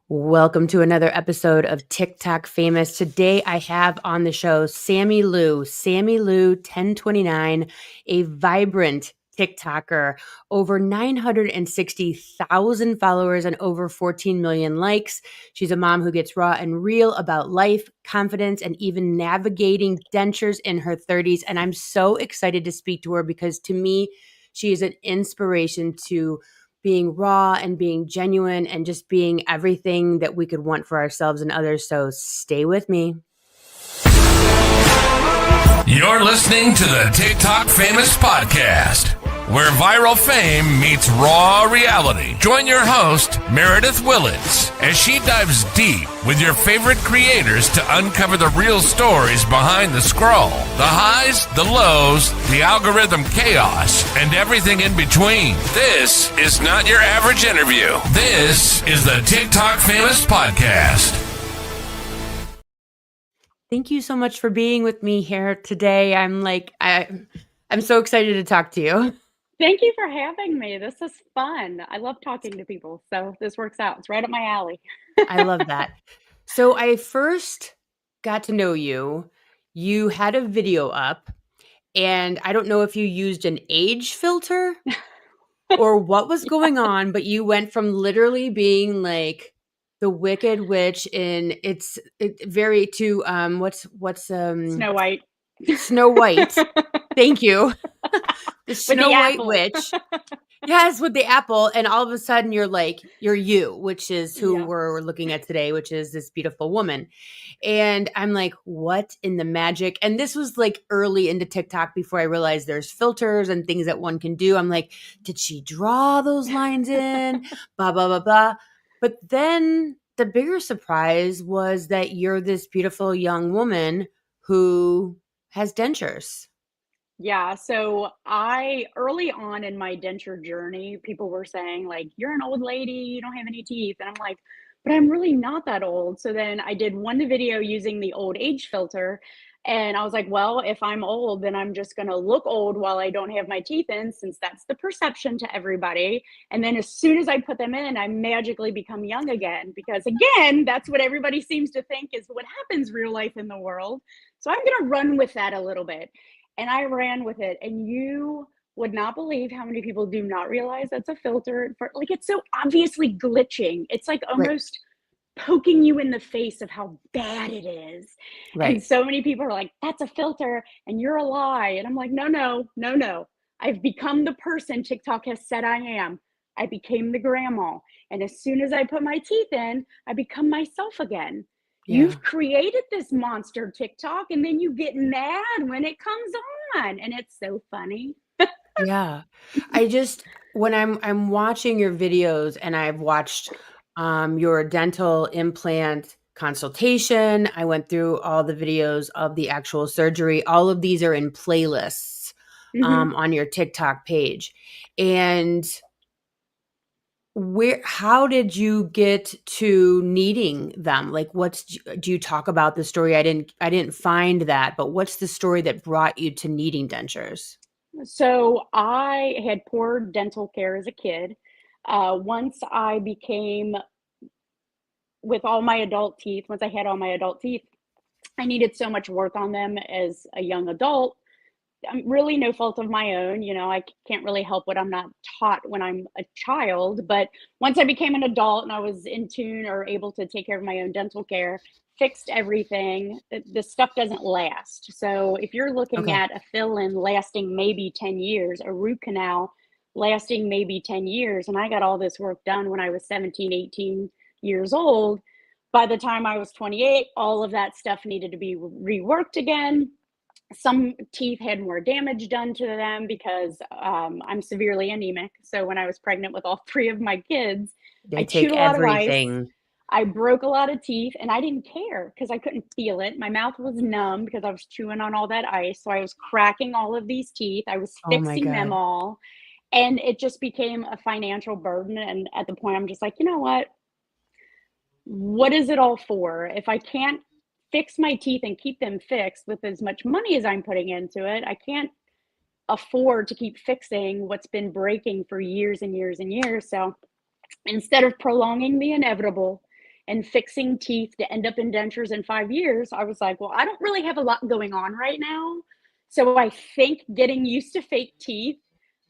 Welcome to another episode of TikTok Famous. Today I have on the show Sammy Lou, 1029, a vibrant TikToker, over 960,000 followers and over 14 million likes. She's a mom who gets raw and real about life, confidence, and even navigating dentures in her 30s. And I'm so excited to speak to her because to me, she is an inspiration to being raw and being genuine and just being everything that we could want for ourselves and others. So stay with me. You're listening to the TikTok Famous Podcast, where viral fame meets raw reality. Join your host, Meredith Willits, as she dives deep with your favorite creators to uncover the real stories behind the scroll, the highs, the lows, the algorithm chaos, and everything in between. This is not your average interview. This is the TikTok Famous Podcast. Thank you so much for being with me here today. I'm so excited to talk to you. Thank you for having me. This is fun. I love talking to people, so this works out. It's right up my alley. I love that. So I first got to know you. You had a video up, and I don't know if you used an age filter or what was going on, but you went from literally being like the Wicked Witch in Snow White. Snow White. Thank you. The Snow White apple. Witch. Yes, with the apple. And all of a sudden you're you, which is who we're looking at today, which is this beautiful woman. And I'm like, what in the magic? And this was like early into TikTok before I realized there's filters and things that one can do. I'm like, did she draw those lines in? Blah, blah, blah, blah. But then the bigger surprise was that you're this beautiful young woman who has dentures. Yeah, so early on in my denture journey, people were saying, like, you're an old lady, you don't have any teeth. And I'm like, but I'm really not that old. So then I did one video using the old age filter. And I was like, well, if I'm old, then I'm just going to look old while I don't have my teeth in, since that's the perception to everybody. And then as soon as I put them in, I magically become young again, because again, that's what everybody seems to think is what happens real life in the world. So I'm going to run with that a little bit. And I ran with it. And you would not believe how many people do not realize that's a filter. Like, it's so obviously glitching. It's like almost poking you in the face of how bad it is. Right. And so many people are like, that's a filter and you're a lie. And I'm like, no. I've become the person TikTok has said I am. I became the grandma. And as soon as I put my teeth in, I become myself again. Yeah. You've created this monster TikTok, and then you get mad when it comes on, and it's so funny. Yeah. When I'm watching your videos, and I've watched your dental implant consultation, I went through all the videos of the actual surgery. All of these are in playlists on your TikTok page. And how did you get to needing them? Like, do you talk about the story? I didn't find that, but what's the story that brought you to needing dentures? So I had poor dental care as a kid. Once I became, with all my adult teeth, once I had all my adult teeth, I needed so much work on them as a young adult. Really no fault of my own. I can't really help what I'm not taught when I'm a child. But once I became an adult and I was in tune or able to take care of my own dental care, fixed everything, this stuff doesn't last. So if you're looking at a fill-in lasting maybe 10 years, a root canal lasting maybe 10 years, and I got all this work done when I was 17, 18 years old, by the time I was 28, all of that stuff needed to be reworked again. Some teeth had more damage done to them because I'm severely anemic. So when I was pregnant with all three of my kids, I chewed a lot of ice. I broke a lot of teeth, and I didn't care because I couldn't feel it. My mouth was numb because I was chewing on all that ice. So I was cracking all of these teeth. I was fixing them all. And it just became a financial burden. And at the point, I'm just like, you know what is it all for? If I can't fix my teeth and keep them fixed with as much money as I'm putting into it, I can't afford to keep fixing what's been breaking for years and years and years. So instead of prolonging the inevitable and fixing teeth to end up in dentures in 5 years, I was like, well, I don't really have a lot going on right now. So I think getting used to fake teeth,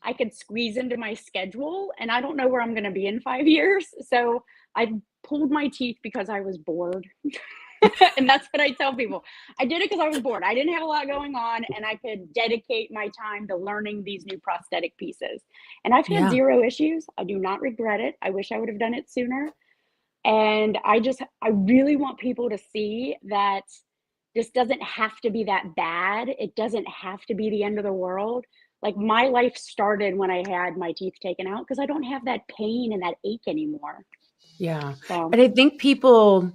I could squeeze into my schedule, and I don't know where I'm going to be in 5 years. So I pulled my teeth because I was bored. And that's what I tell people. I did it because I was bored. I didn't have a lot going on, and I could dedicate my time to learning these new prosthetic pieces. And I've had Yeah. zero issues. I do not regret it. I wish I would have done it sooner. And I really want people to see that this doesn't have to be that bad. It doesn't have to be the end of the world. Like, my life started when I had my teeth taken out because I don't have that pain and that ache anymore. Yeah. So, And I think people,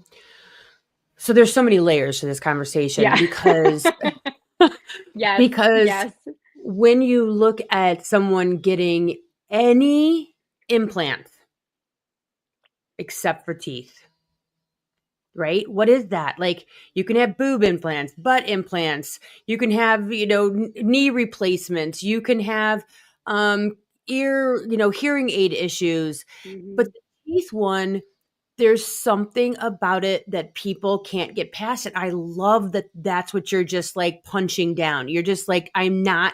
so there's so many layers to this conversation yeah. because Yes, because yes. when you look at someone getting any implant except for teeth, right? What is that? Like, you can have boob implants, butt implants, you can have, knee replacements, you can have ear, hearing aid issues. But Mhm. the teeth one, there's something about it that people can't get past it. I love that that's what you're just like punching down. You're just like, I'm not,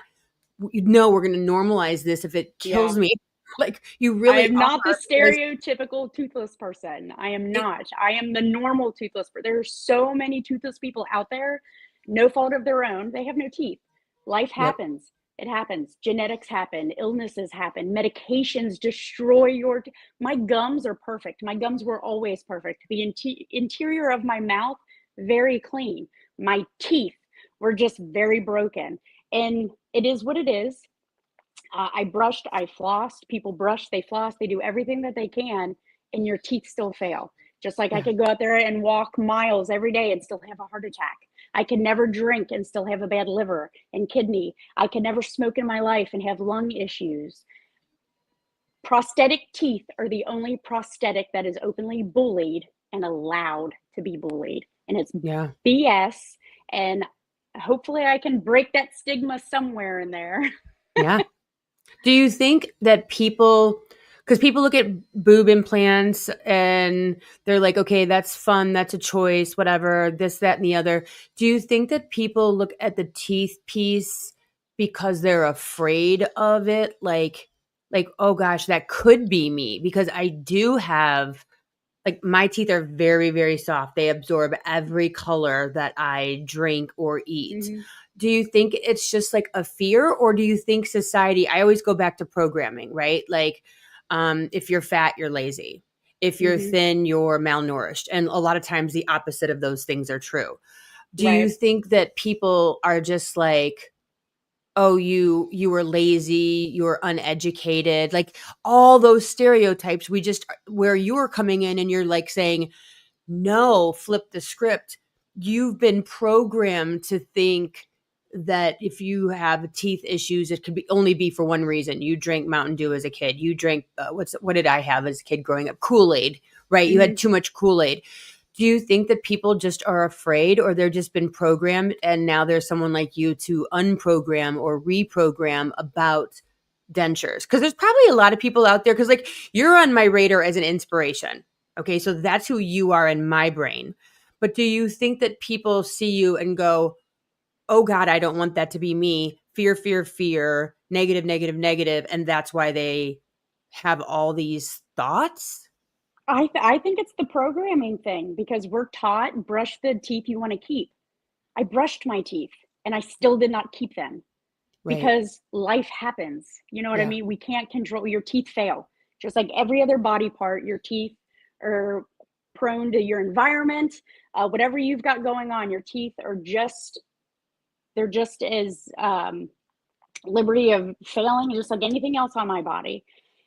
no, we're going to normalize this if it Yeah. kills me. Like, you I really am are. not the Because stereotypical toothless person. I am it, not. I am the normal toothless person. There are so many toothless people out there, no fault of their own. They have no teeth. Life yep. happens. It happens. Genetics happen. Illnesses happen. Medications destroy your. My gums are perfect. My gums were always perfect. The interior of my mouth, very clean. My teeth were just very broken. And it is what it is. I brushed, I flossed. People brush, they floss, they do everything that they can, and your teeth still fail. Just like I Yeah. could go out there and walk miles every day and still have a heart attack. I can never drink and still have a bad liver and kidney. I can never smoke in my life and have lung issues. Prosthetic teeth are the only prosthetic that is openly bullied and allowed to be bullied. And it's Yeah. BS. And hopefully I can break that stigma somewhere in there. Yeah. Do you think that because people look at boob implants and they're like, okay, that's fun, that's a choice, whatever, this, that, and the other. Do you think that people look at the teeth piece because they're afraid of it? Like, oh gosh, that could be me because I do have, like, my teeth are very, very soft. They absorb every color that I drink or eat. Mhm. Do you think it's just like a fear, or do you think society, I always go back to programming, right? Like, if you're fat, you're lazy. If you're Mhm. thin, you're malnourished. And a lot of times the opposite of those things are true. Do you Right. think that people are just like, oh, you were lazy, you were uneducated, like all those stereotypes where you're coming in and you're like saying, no, flip the script. You've been programmed to think that if you have teeth issues, it could only be for one reason. You drank Mountain Dew as a kid. You drank what did I have as a kid growing up? Kool-Aid, right? You had Mhm. too much Kool-Aid. Do you think that people just are afraid, or they're just been programmed and now there's someone like you to unprogram or reprogram about dentures? Because there's probably a lot of people out there, because like, you're on my radar as an inspiration. Okay, so that's who you are in my brain. But do you think that people see you and go, oh God, I don't want that to be me? Fear, fear, fear, negative, negative, negative. And that's why they have all these thoughts? I think it's the programming thing because we're taught brush the teeth you want to keep. I brushed my teeth and I still did not keep them Right. because life happens. You know what I Yeah. mean? We can't control your teeth fail. Just like every other body part, your teeth are prone to your environment. Whatever you've got going on, your teeth are just they're just as liberty of failing just like anything else on my body.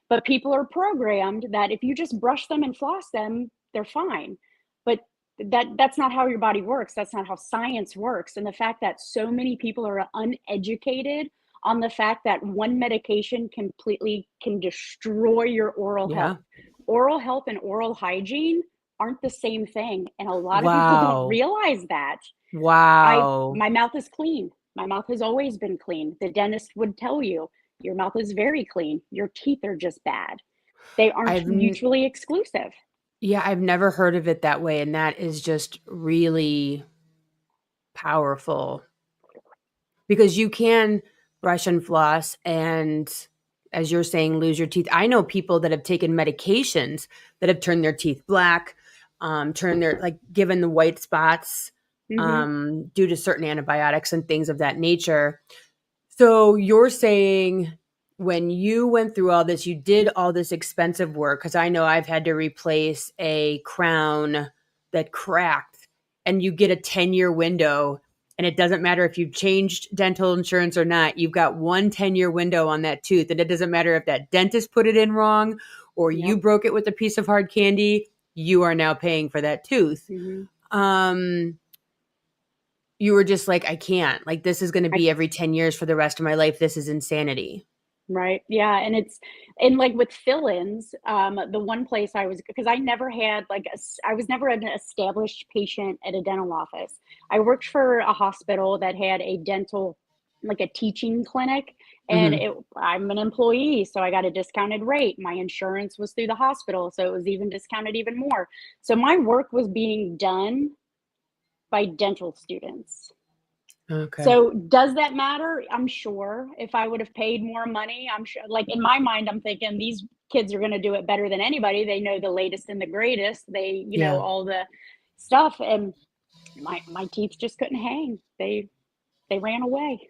But people are programmed that if you just brush them and floss them, they're fine. But that's not how your body works. That's not how science works. And the fact that so many people are uneducated on the fact that one medication completely can destroy your oral Yeah. health. Oral health and oral hygiene aren't the same thing. And a lot of people don't Wow. realize that. Wow. My mouth is clean. My mouth has always been clean. The dentist would tell you, your mouth is very clean. Your teeth are just bad. They aren't I've mutually exclusive. Yeah, I've never heard of it that way, and that is just really powerful because you can brush and floss and, as you're saying, lose your teeth. I know people that have taken medications that have turned their teeth black, turned their, like, given the white spots, Hmm. due to certain antibiotics and things of that nature. So you're saying when you went through all this, you did all this expensive work, because I know I've had to replace a crown that cracked, and you get a 10-year window, and it doesn't matter if you've changed dental insurance or not. You've got one 10-year window on that tooth, and it doesn't matter if that dentist put it in wrong or you Yep. broke it with a piece of hard candy. You are now paying for that tooth. Hmm. Um, you were just like, I can't. Like, this is going to I be every 10 years for the rest of my life. This is insanity. Right. Yeah. And like with fill-ins, the one place I was, because I never had I was never an established patient at a dental office. I worked for a hospital that had a dental, like a teaching clinic, and Mhm. I'm an employee, so I got a discounted rate. My insurance was through the hospital, so it was even discounted even more. So my work was being done by dental students. Okay. So does that matter? I'm sure if I would have paid more money, I'm sure, like in my mind, I'm thinking these kids are going to do it better than anybody. They know the latest and the greatest. They, Yeah. all the stuff, and my teeth just couldn't hang. They ran away.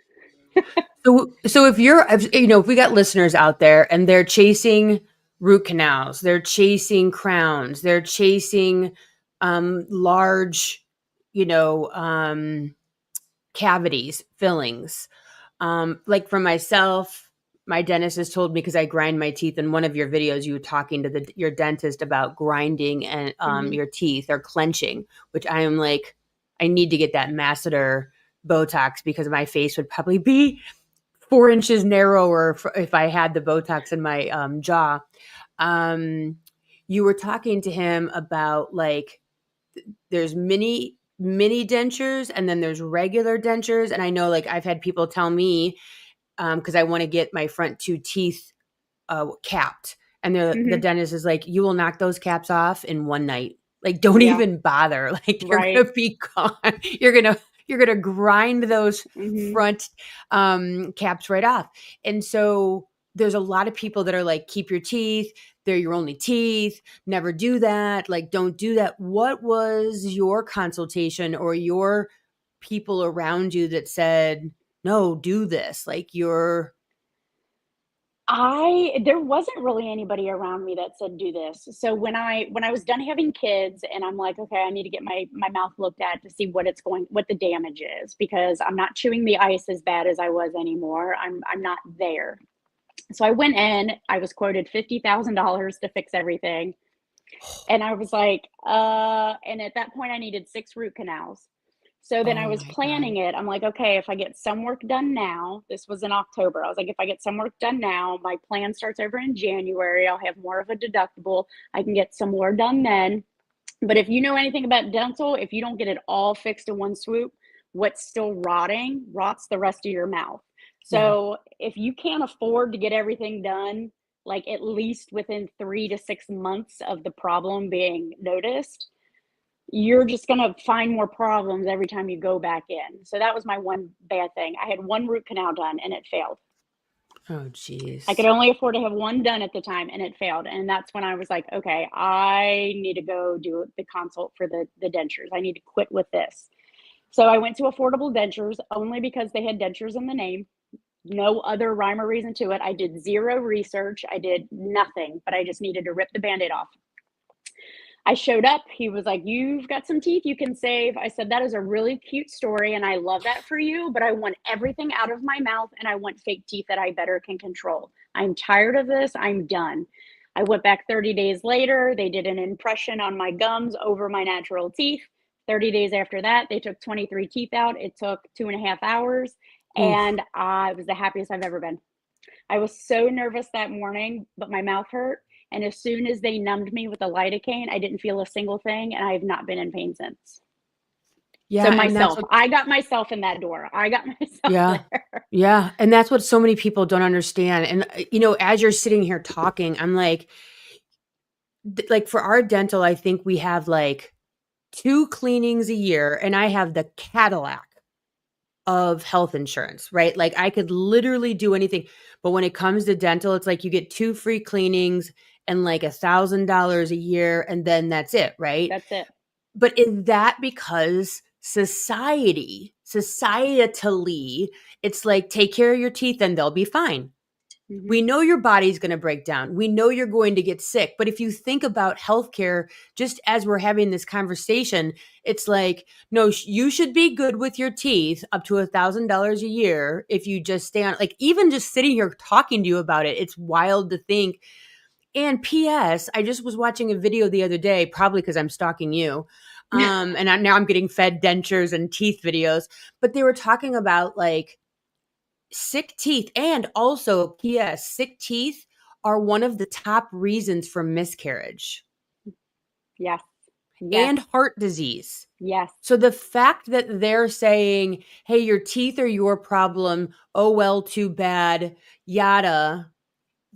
So if we got listeners out there and they're chasing root canals, they're chasing crowns, they're chasing large, you know, cavities, fillings. Like for myself, my dentist has told me, because I grind my teeth. In one of your videos, you were talking to your dentist about grinding and Hmm. your teeth or clenching, which I am like, I need to get that masseter Botox because my face would probably be 4 inches narrower if I had the Botox in my jaw. Um, you were talking to him about, like, there's mini dentures and then there's regular dentures. And I know, like, I've had people tell me, because I want to get my front two teeth capped, and the Hmm. dentist is like, you will knock those caps off in one night. Like, don't Yeah. even bother. Like, they're Right. gonna be gone. You're gonna grind those Hmm. front caps right off. And so there's a lot of people that are like, keep your teeth. They're your only teeth. Never do that. Like, don't do that. What was your consultation or your people around you that said, no, do this? Like, There wasn't really anybody around me that said do this. So when I was done having kids and I'm like, okay, I need to get my mouth looked at to see what the damage is, because I'm not chewing the ice as bad as I was anymore. I'm not there. So I went in, I was quoted $50,000 to fix everything. And I was like, and at that point I needed 6 root canals. So then I oh was my God. planning it. I'm like, okay, if I get some work done now, this was in October. I was like, if I get some work done now, my plan starts over in January. I'll have more of a deductible. I can get some more done then. But if you know anything about dental, if you don't get it all fixed in one swoop, what's still rotting rots the rest of your mouth. Yeah. So if you can't afford to get everything done, like at least within 3 to 6 months of the problem being noticed, you're just going to find more problems every time you go back in. So that was my one bad thing. I had one root canal done and it failed. Oh, I could geez. only afford to have one done at the time and it failed. And that's when I was like, okay, I need to go do the consult for the dentures. I need to quit with this. So I went to Affordable Dentures only because they had dentures in the name. No other rhyme or reason to it. I did zero research. I did nothing, but I just needed to rip the band-aid off. I showed up. He was like, "You've got some teeth you can save." I said, "That is a really cute story, and I love that for you, but I want everything out of my mouth, and I want fake teeth that I better can control. I'm tired of this. I'm done." I went back 30 days later. They did an impression on my gums over my natural teeth. 30 days after that, they took 23 teeth out. It took 2.5 hours, Oof. and I was the happiest I've ever been. I was so nervous that morning, but my mouth hurt. And as soon as they numbed me with the lidocaine, I didn't feel a single thing, and I have not been in pain since. So Yeah, and that's myself, what I got myself in that door. I got myself yeah. there. Yeah, and that's what so many people don't understand. And as you're sitting here talking, I'm like, like for our dental, I think we have like 2 cleanings a year, and I have the Cadillac of health insurance, right? Like I could literally do anything. But when it comes to dental, it's like you get 2 free cleanings and like $1,000 a year, and then that's it, right? That's it. But is that because societally, it's like take care of your teeth and they'll be fine. Mm-hmm. We know your body's going to break down. We know you're going to get sick. But if you think about healthcare, just as we're having this conversation, it's like, no, you should be good with your teeth up to $1,000 a year if you just stay on. Like even just sitting here talking to you about it, it's wild to think. And P.S., I just was watching a video the other day, probably because I'm stalking you. And now I'm getting fed dentures and teeth videos. But they were talking about like sick teeth, and also P.S. sick teeth are one of the top reasons for miscarriage. Yes. And heart disease. Yes. So the fact that they're saying, hey, your teeth are your problem, oh well, too bad, yada.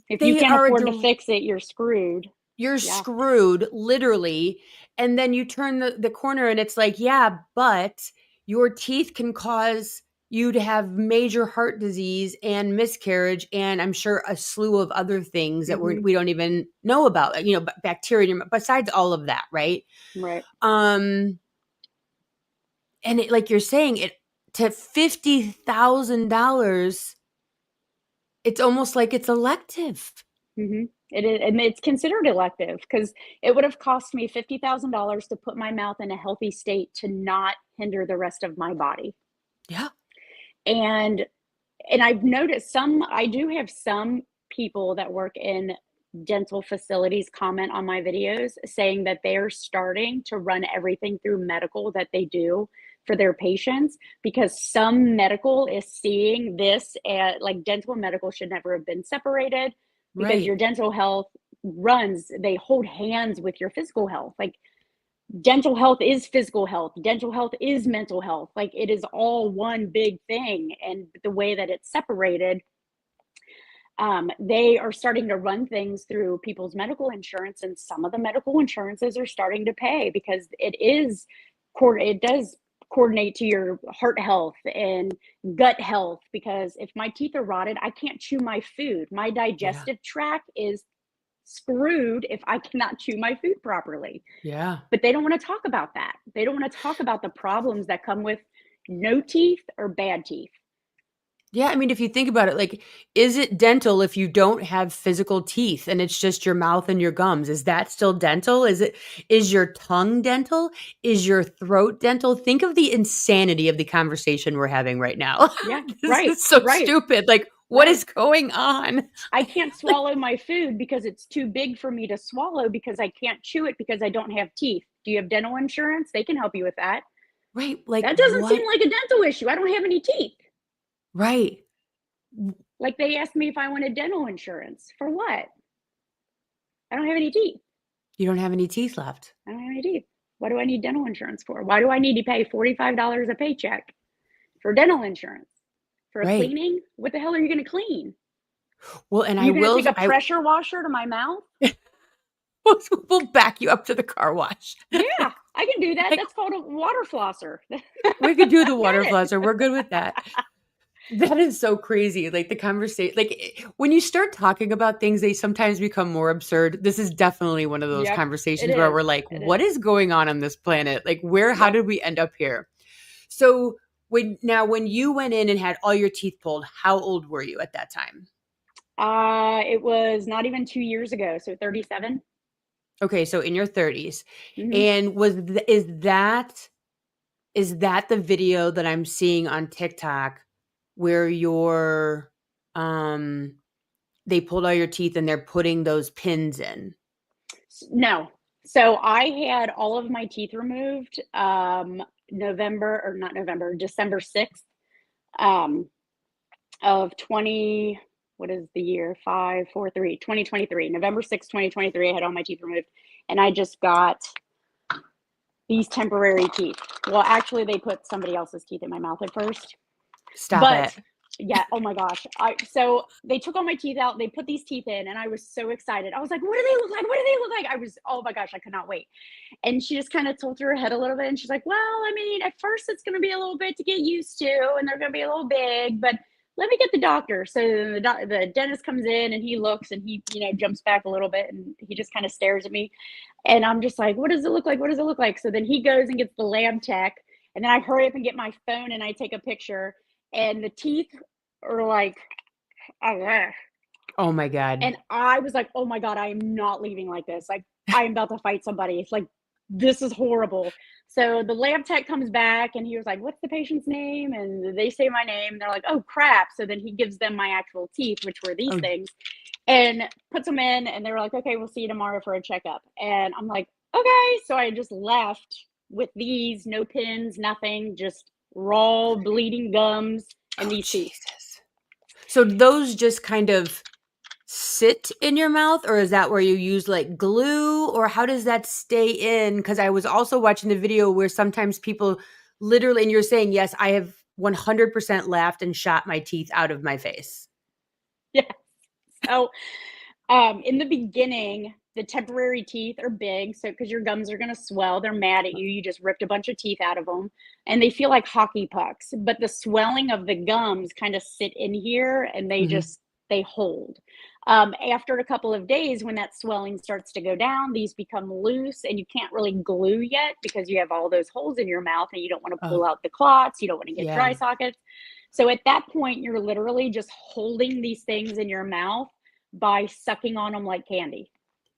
If you can't afford to fix it, you're screwed. You're screwed, literally. And then you turn the corner and it's like, yeah, but your teeth can cause you to have major heart disease and miscarriage, and I'm sure a slew of other things that we don't even know about, bacteria, besides all of that, right? Right. And it, like you're saying, it to $50,000, it's almost like it's elective. Mm-hmm. It is, and it's considered elective because it would have cost me $50,000 to put my mouth in a healthy state to not hinder the rest of my body. Yeah. And I've noticed I do have some people that work in dental facilities comment on my videos saying that they're starting to run everything through medical that they do for their patients, because some medical is seeing this as like dental and medical should never have been separated, because your dental health they hold hands with your physical health. Like dental health is physical health, dental health is mental health. Like it is all one big thing. And the way that it's separated, they are starting to run things through people's medical insurance, and some of the medical insurances are starting to pay because it does coordinate to your heart health and gut health. Because if my teeth are rotted, I can't chew my food. My digestive tract is screwed if I cannot chew my food properly. Yeah. But they don't want to talk about that. They don't want to talk about the problems that come with no teeth or bad teeth. Yeah, I mean, if you think about it, like, is it dental if you don't have physical teeth and it's just your mouth and your gums? Is that still dental? Is your tongue dental? Is your throat dental? Think of the insanity of the conversation we're having right now. Yeah, this is so stupid. Like, what is going on? I can't swallow my food because it's too big for me to swallow because I can't chew it because I don't have teeth. Do you have dental insurance? They can help you with that. Right. Like, that doesn't seem like a dental issue. I don't have any teeth. Right. Like they asked me if I wanted dental insurance. For what? I don't have any teeth. You don't have any teeth left. I don't have any teeth. What do I need dental insurance for? Why do I need to pay $45 a paycheck for dental insurance? For a cleaning? What the hell are you going to clean? Well, and You're going to take a pressure washer to my mouth? We'll back you up to the car wash. Yeah, I can do that. That's called a water flosser. We could do the water flosser. We're good with that. That is so crazy. Like the conversation, like when you start talking about things, they sometimes become more absurd. This is definitely one of those conversations where we're like, what is going on this planet? Like how did we end up here? So when you went in and had all your teeth pulled, how old were you at that time? It was not even 2 years ago. So 37. Okay. So in your 30s. Mm-hmm. And is that the video that I'm seeing on TikTok where they pulled all your teeth and they're putting those pins in? No. So I had all of my teeth removed December 6th of 2023. November 6th, 2023, I had all my teeth removed, and I just got these temporary teeth. Well, actually, they put somebody else's teeth in my mouth at first. Stop it. Yeah. Oh my gosh. So they took all my teeth out. They put these teeth in, and I was so excited. I was like, "What do they look like? What do they look like?" I was. Oh my gosh, I could not wait. And she just kind of tilted her head a little bit, and she's like, "Well, I mean, at first it's going to be a little bit to get used to, and they're going to be a little big, but let me get the doctor." So the dentist comes in, and he looks, and he jumps back a little bit, and he just kind of stares at me, and I'm just like, "What does it look like? What does it look like?" So then he goes and gets the lab tech, and then I hurry up and get my phone, and I take a picture, and the teeth are like, Oh my God. and I was like, "Oh my God, I am not leaving like this. Like, I am about to fight somebody. It's like, this is horrible." So the lab tech comes back, and he was like, "What's the patient's name?" And they say my name. And they're like, "Oh crap." So then he gives them my actual teeth, which were these things, and puts them in. And they were like, "Okay, we'll see you tomorrow for a checkup." And I'm like, "Okay." So I just left with these, no pins, nothing, just raw bleeding gums and these teeth. Jesus. So those just kind of sit in your mouth, or is that where you use like glue, or how does that stay in? Because I was also watching the video where sometimes people literally, and you're saying, yes, I have 100% laughed and shot my teeth out of my face. Yeah. So in the beginning, the temporary teeth are big. So, because your gums are going to swell, they're mad at you. You just ripped a bunch of teeth out of them, and they feel like hockey pucks. But the swelling of the gums kind of sit in here, and they hold. After a couple of days, when that swelling starts to go down, these become loose, and you can't really glue yet because you have all those holes in your mouth, and you don't want to pull out the clots. You don't want to get dry sockets. So at that point, you're literally just holding these things in your mouth by sucking on them like candy.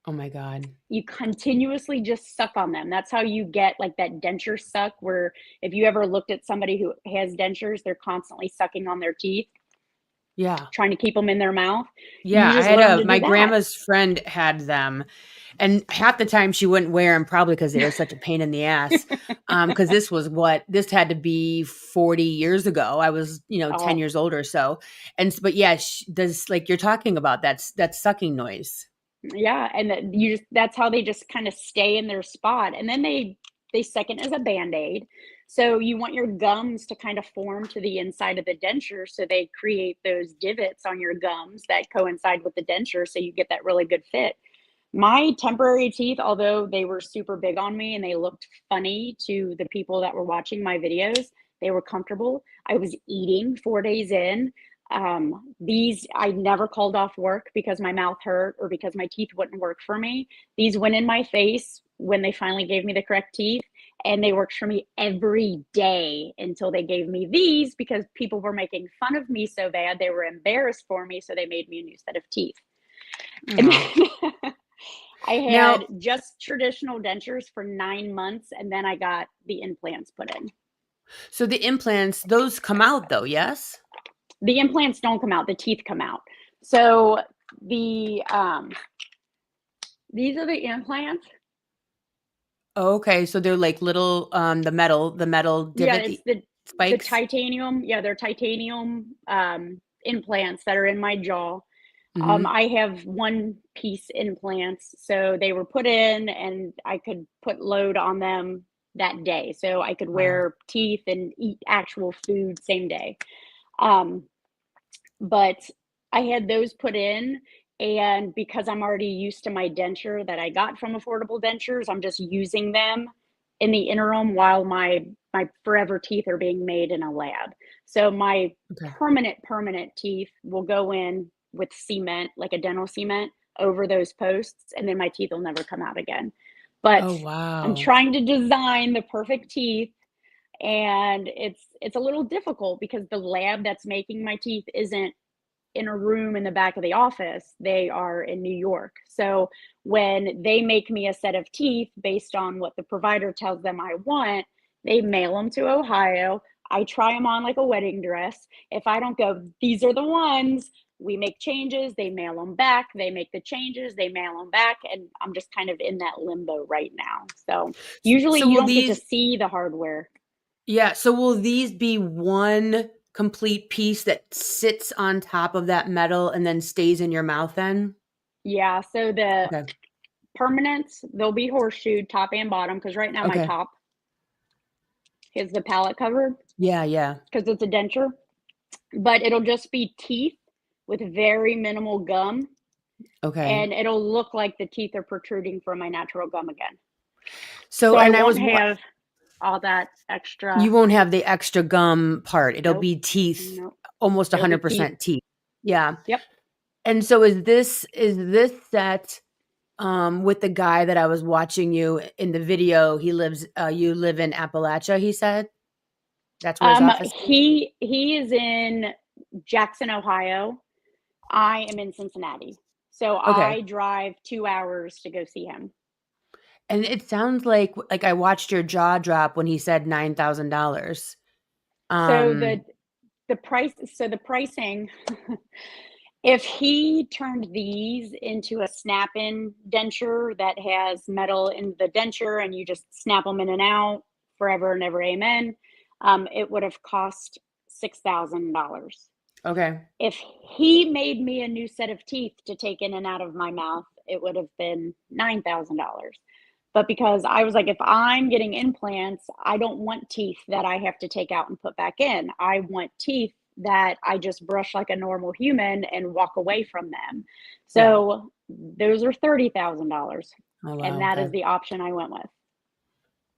Oh my God. You continuously just suck on them. That's how you get like that denture suck, where if you ever looked at somebody who has dentures, they're constantly sucking on their teeth. Yeah. Trying to keep them in their mouth. Yeah. You just learn to do my that. grandma's friend had them, and half the time she wouldn't wear them, probably because they were such a pain in the ass. Because this had to be 40 years ago. I was, 10 years old or so. But yeah, does, like you're talking about, that sucking noise. Yeah, and that's how they just kind of stay in their spot. And then they second as a Band-Aid. So you want your gums to kind of form to the inside of the denture, so they create those divots on your gums that coincide with the denture, so you get that really good fit. My temporary teeth, although they were super big on me and they looked funny to the people that were watching my videos, they were comfortable. I was eating 4 days in. These, I never called off work because my mouth hurt or because my teeth wouldn't work for me. These went in my face when they finally gave me the correct teeth, and they worked for me every day until they gave me these, because people were making fun of me so bad. They were embarrassed for me, so they made me a new set of teeth. And then I had just traditional dentures for 9 months, and then I got the implants put in. So the implants, those come out though, yes? The implants don't come out, the teeth come out. So these are the implants. Oh, okay, so they're like little, the metal divot, Yeah, it's the spikes? titanium. Yeah, they're titanium implants that are in my jaw. Mhm. I have one piece implants, so they were put in, and I could put load on them that day. So I could Wow. wear teeth and eat actual food same day. But I had those put in, and because I'm already used to my denture that I got from Affordable Dentures, I'm just using them in the interim while my forever teeth are being made in a lab. So my permanent teeth will go in with cement, like a dental cement, over those posts, and then my teeth will never come out again. But I'm trying to design the perfect teeth, and it's a little difficult because the lab that's making my teeth isn't in a room in the back of the office. They are in New York. So when they make me a set of teeth based on what the provider tells them I want, they mail them to Ohio. I try them on like a wedding dress. If I don't go, these are the ones, we make changes, they mail them back, they make the changes, they mail them back, and I'm just kind of in that limbo right now. So usually you don't get to see the hardware. Yeah, so will these be one complete piece that sits on top of that metal and then stays in your mouth then? Yeah, so the permanents, they'll be horseshoe top and bottom, because right now my top is the palate covered. Yeah. Because it's a denture. but it'll just be teeth with very minimal gum. Okay. And it'll look like the teeth are protruding from my natural gum again. So, So I and I won't was, have all that extra. you won't have the extra gum part. It'll Nope. be teeth, Nope. almost It'll be teeth. 100% teeth. Yeah. Yep. And so is this that with the guy that I was watching you in the video, you live in Appalachia, he said? That's where his office is? He is in Jackson, Ohio. I am in Cincinnati. So Okay. I drive 2 hours to go see him. And it sounds like I watched your jaw drop when he said $9,000. So Um, the pricing, if he turned these into a snap-in denture that has metal in the denture and you just snap them in and out forever and ever, amen, it would have cost $6,000. okay. If he made me a new set of teeth to take in and out of my mouth, it would have been $9,000. But because I was like, if I'm getting implants, I don't want teeth that I have to take out and put back in. I want teeth that I just brush like a normal human and walk away from them. Yeah. So those are $30,000. Oh, And wow. that is Okay. the option I went with.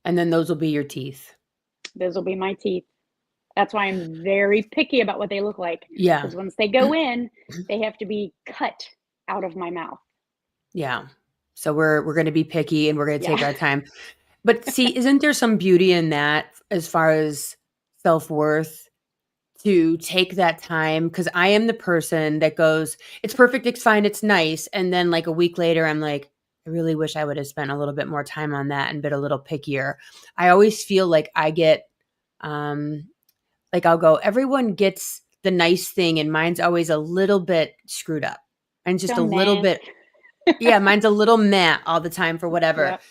And then those will be your teeth. Those will be my teeth. That's why I'm very picky about what they look like. Yeah. Because once they go in, they have to be cut out of my mouth. Yeah. So we're going to be picky and we're going to take Yeah. our time. But see, isn't there some beauty in that as far as self-worth to take that time? Because I am the person that goes, it's perfect, it's fine, it's nice. And then like a week later, I'm like, I really wish I would have spent a little bit more time on that and been a little pickier. I always feel like I get, like I'll go, everyone gets the nice thing and mine's always a little bit screwed up. And just a Done, little man. bit, yeah, mine's a little meh all the time for whatever. Yep.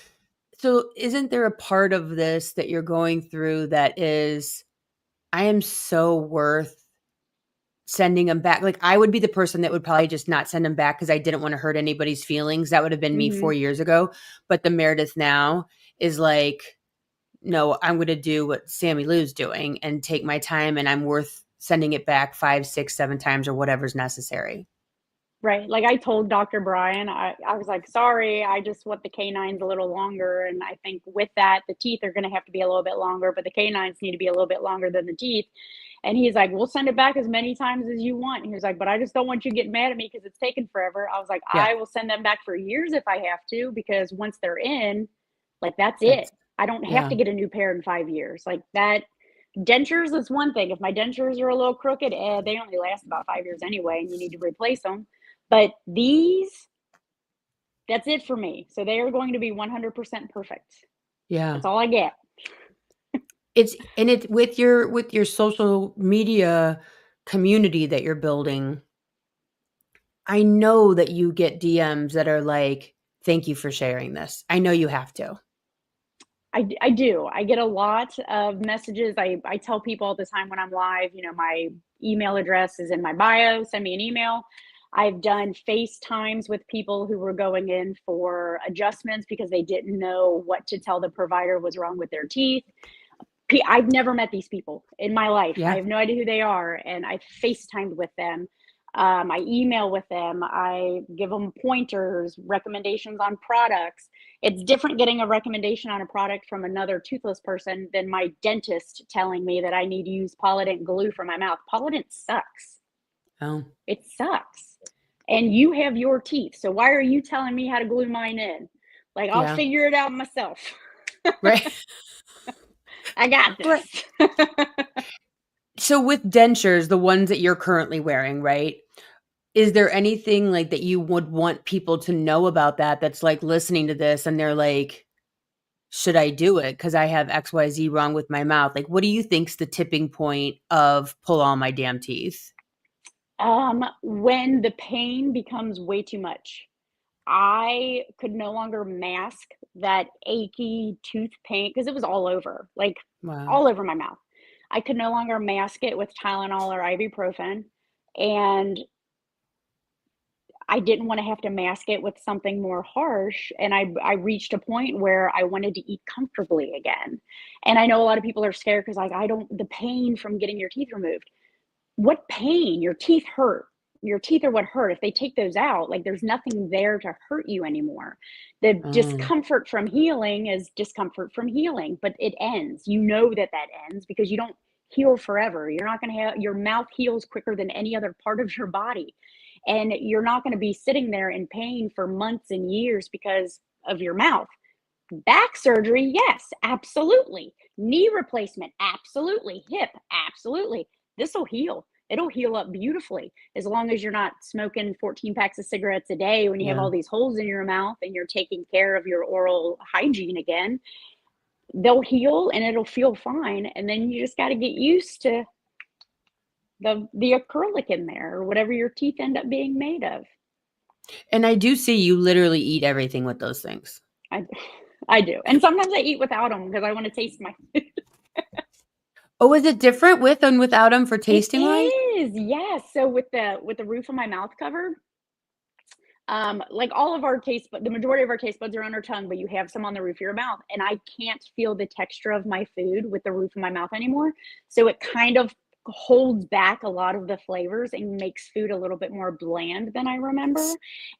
So isn't there a part of this that you're going through that is, I am so worth sending them back? Like I would be the person that would probably just not send them back because I didn't want to hurt anybody's feelings. That would have been me 4 years ago. But the Meredith now is like, no, I'm going to do what Sammy Lou's doing and take my time, and I'm worth sending it back 5, 6, 7 times or whatever's necessary. Right. Like I told Dr. Brian, I was like, sorry, I just want the canines a little longer. And I think with that, the teeth are going to have to be a little bit longer, but the canines need to be a little bit longer than the teeth. And he's like, we'll send it back as many times as you want. And he was like, but I just don't want you getting mad at me because it's taken forever. I was like, Yeah. I will send them back for years if I have to, because once they're in, like that's That's, it. I don't have yeah. to get a new pair in 5 years. Like that. Dentures is one thing. If my dentures are a little crooked, they only last about 5 years anyway, and you need to replace them. But these, that's it for me. So they are going to be 100% perfect. Yeah. That's all I get. It's with your social media community that you're building. I know that you get DMs that are like, thank you for sharing this. I know you have to. I do. I get a lot of messages. I tell people all the time when I'm live, my email address is in my bio. Send me an email. I've done FaceTimes with people who were going in for adjustments because they didn't know what to tell the provider was wrong with their teeth. I've never met these people in my life. Yeah. I have no idea who they are. And I FaceTimed with them. I email with them. I give them pointers, recommendations on products. It's different getting a recommendation on a product from another toothless person than my dentist telling me that I need to use Polident glue for my mouth. Polident sucks. Oh. It sucks. And you have your teeth. So why are you telling me how to glue mine in? Like, I'll figure it out myself. Right. I got this. So with dentures, the ones that you're currently wearing, right? Is there anything like that you would want people to know about that's like listening to this and they're like, should I do it? Because I have XYZ wrong with my mouth. Like, what do you think's the tipping point of pull all my damn teeth? When the pain becomes way too much. I could no longer mask that achy tooth pain because it was all over, like all over my mouth. I could no longer mask it with Tylenol or ibuprofen. And I didn't want to have to mask it with something more harsh. And I reached a point where I wanted to eat comfortably again. And I know a lot of people are scared because like, the pain from getting your teeth removed. what pain? Your teeth hurt. Your teeth are what hurt. If they take those out, like there's nothing there to hurt you anymore. The Mm, discomfort from healing is discomfort from healing, but it ends. You know that that ends because you don't heal forever. You're not going to have your mouth heals quicker than any other part of your body. And you're not going to be sitting there in pain for months and years because of your mouth. Back surgery, yes, absolutely. Knee replacement, absolutely. Hip, absolutely. This will heal. It'll heal up beautifully as long as you're not smoking 14 packs of cigarettes a day when you have yeah. all these holes in your mouth and you're taking care of your oral hygiene again. They'll heal and it'll feel fine. And then you just got to get used to the acrylic in there or whatever your teeth end up being made of. And I do see you literally eat everything with those things. I, I do. And sometimes I eat without them because I want to taste my food. Oh, is it different with and without them for It tasting wise? is, yes. So with the roof of my mouth covered, like all of our taste, but the majority of our taste buds are on our tongue, but you have some on the roof of your mouth, and I can't feel the texture of my food with the roof of my mouth anymore. So it kind of holds back a lot of the flavors and makes food a little bit more bland than I remember.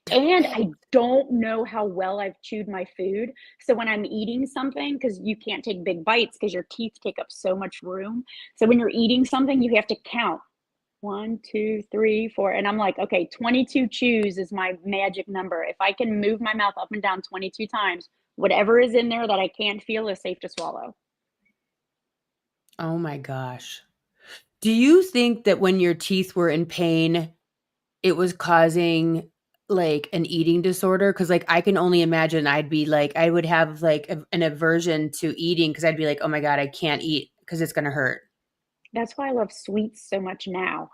And Stupid. I don't know how well I've chewed my food. So when I'm eating something, because you can't take big bites because your teeth take up so much room. So when you're eating something, you have to count 1, 2, 3, 4. And I'm like, okay, 22 chews is my magic number. If I can move my mouth up and down 22 times, whatever is in there that I can't feel is safe to swallow. Oh my gosh. Do you think that when your teeth were in pain, it was causing like an eating disorder? Because like I can only imagine I'd be like, I would have like an aversion to eating because I'd be like, oh my God, I can't eat because it's going to hurt. That's why I love sweets so much now.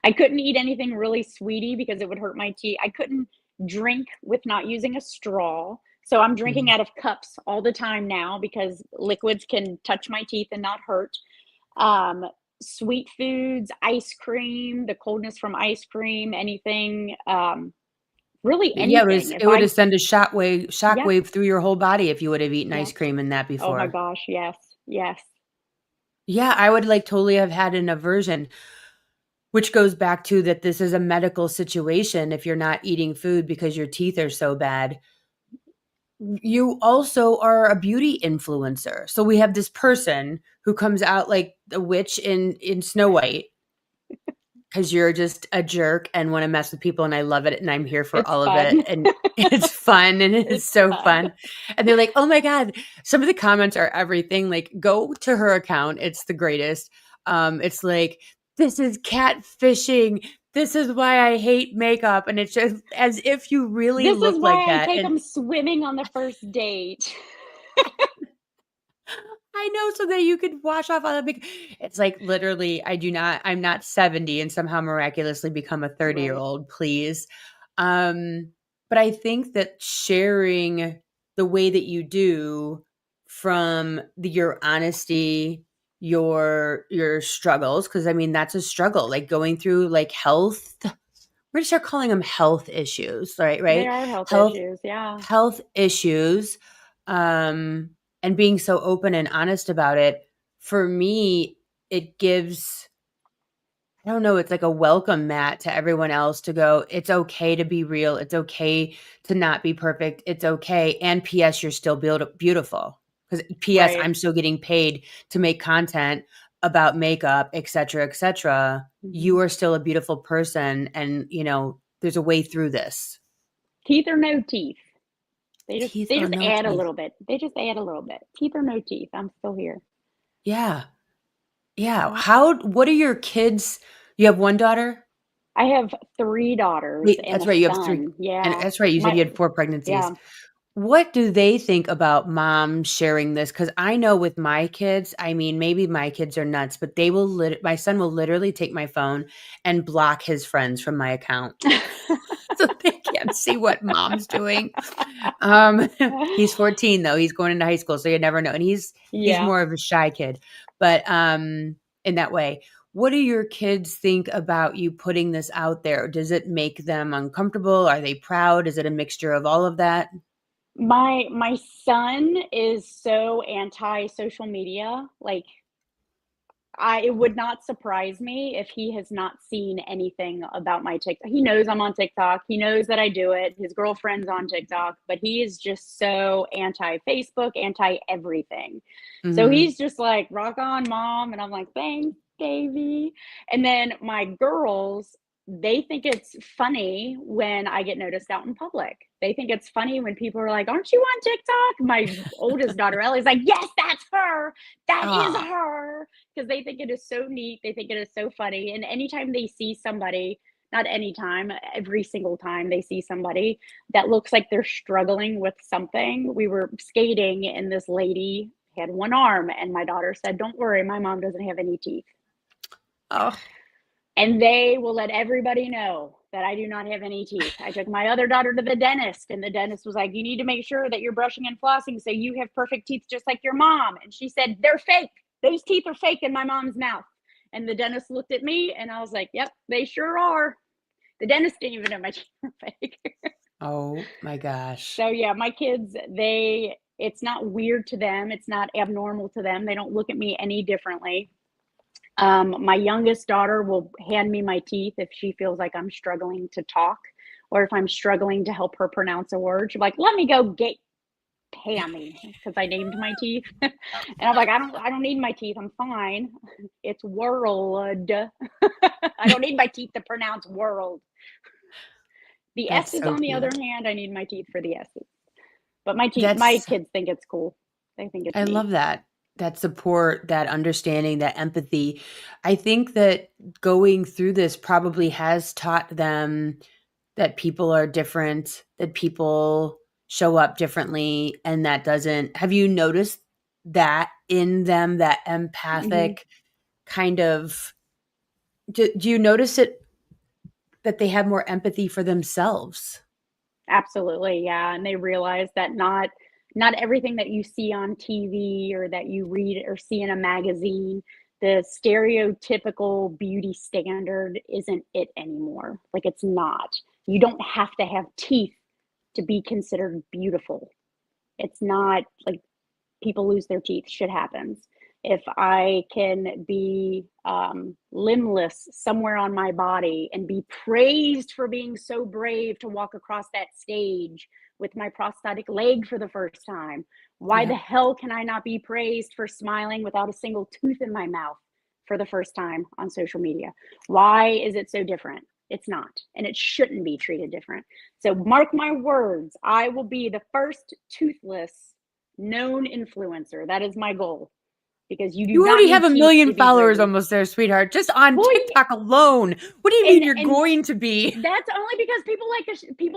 I couldn't eat anything really sweety because it would hurt my teeth. I couldn't drink with not using a straw. So I'm drinking Mhm. out of cups all the time now because liquids can touch my teeth and not hurt. Um, Sweet foods, ice cream, the coldness from ice cream, anything, really Yeah, anything. If it would I, have sent a yep. shockwave through your whole body if you would have eaten ice Yep. cream and that Oh my before. gosh, yes, yes. Yeah, I would like totally have had an aversion, which goes back to that this is a medical situation if you're not eating food because your teeth are so bad. You also are a beauty influencer. So we have this person who comes out like the witch in Snow White because you're just a jerk and want to mess with people, and I love it, and I'm here for It's all of it, fun. and it's fun, and it's It's so fun. fun. And they're like, "Oh my god!" Some of the comments are everything. Like, go to her account; it's the greatest. It's like, "This is catfishing. This is why I hate makeup," and it's just as if you really This is look like why I that. take And them swimming on the first date. I know, so that you could wash off all the big. It's like literally, I'm not 70 and somehow miraculously become a 30-year Right. old, please. Um, but I think that sharing the way that you do from your honesty, your struggles, because I mean that's a struggle, like going through like health. We're gonna start calling them health issues, right? They Right? are health Health issues. Yeah. health issues, um, and being so open and honest about it, for me, it gives, I don't know, it's like a welcome mat to everyone else to go, it's okay to be real. It's okay to not be perfect. It's okay. And PS, you're still beautiful. Because PS, Right. I'm still getting paid to make content about makeup, et cetera, et cetera. You Mhm. are still a beautiful person. And, there's a way through this. Teeth or no teeth. Teeth They or just no add a teeth. little bit. They just add a little bit. Teeth or no teeth. I'm still here. Yeah. Yeah. Yeah. What are your kids? You have one daughter? I have 3 daughters Wait, and that's a right. You have three. son. And Yeah. that's right. You said you My had four pregnancies. yeah. What do they think about mom sharing this? Because I know with my kids, I mean, maybe my kids are nuts, but my son will literally take my phone and block his friends from my account so they can't see what mom's doing. Um, he's 14 though. He's going into high school, so you never know. And he's Yeah. more of a shy kid. But in that way, what do your kids think about you putting this out there? Does it make them uncomfortable? Are they proud? Is it a mixture of all of that? My son is so anti social media. Like It would not surprise me if he has not seen anything about my TikTok. He knows I'm on TikTok. He knows that I do it. His girlfriend's on TikTok, but he is just so anti-Facebook, anti-everything. So he's just like, rock on, mom. And I'm like, thanks, baby. And then my girls, they think it's funny when I get noticed out in public. They think it's funny when people are like, aren't you on TikTok? My oldest daughter, Ellie's like, yes, that's her. That is her. Because they think it is so neat. They think it is so funny. And anytime they see somebody, not anytime, every single time they see somebody that looks like they're struggling with something. We were skating and this lady had one arm, and my daughter said, don't worry, my mom doesn't have any teeth. Oh. And they will let everybody know that I do not have any teeth. I took my other daughter to the dentist, and the dentist was like, you need to make sure that you're brushing and flossing so you have perfect teeth just like your mom. And she said, they're fake. Those teeth are fake in my mom's mouth. And the dentist looked at me, and I was like, yep, they sure are. The dentist didn't even know my teeth were fake. Oh my gosh. So yeah, my kids, it's not weird to them. It's not abnormal to them. They don't look at me any differently. My youngest daughter will hand me my teeth if she feels like I'm struggling to talk, or if I'm struggling to help her pronounce a word. She's like, let me go get Pammy, because I named my teeth. And I'm like, I don't need my teeth. I'm fine. It's world. I don't need my teeth to pronounce world. The That's S's, so on the other cute. hand, I need my teeth for the S's. But my kids think it's cool. They think it's I neat. love that. That support, that understanding, that empathy. I think that going through this probably has taught them that people are different, that people show up differently, and that doesn't. Have you noticed that in them, that empathic kind of, do you notice it, that they have more empathy for themselves? Absolutely, yeah. And they realize that not everything that you see on TV or that you read or see in a magazine, the stereotypical beauty standard isn't it anymore. Like, it's not. You don't have to have teeth to be considered beautiful. It's not like people lose their teeth. Shit happens. If I can be limbless somewhere on my body and be praised for being so brave to walk across that stage with my prosthetic leg for the first time, why the hell can I not be praised for smiling without a single tooth in my mouth for the first time on social media? Why is it so different? It's not, and it shouldn't be treated different. So mark my words, I will be the first toothless known influencer. That is my goal. Because you already have a teeth million to be followers great. almost there, sweetheart, just on TikTok alone. What do you mean you're going to be? That's only because people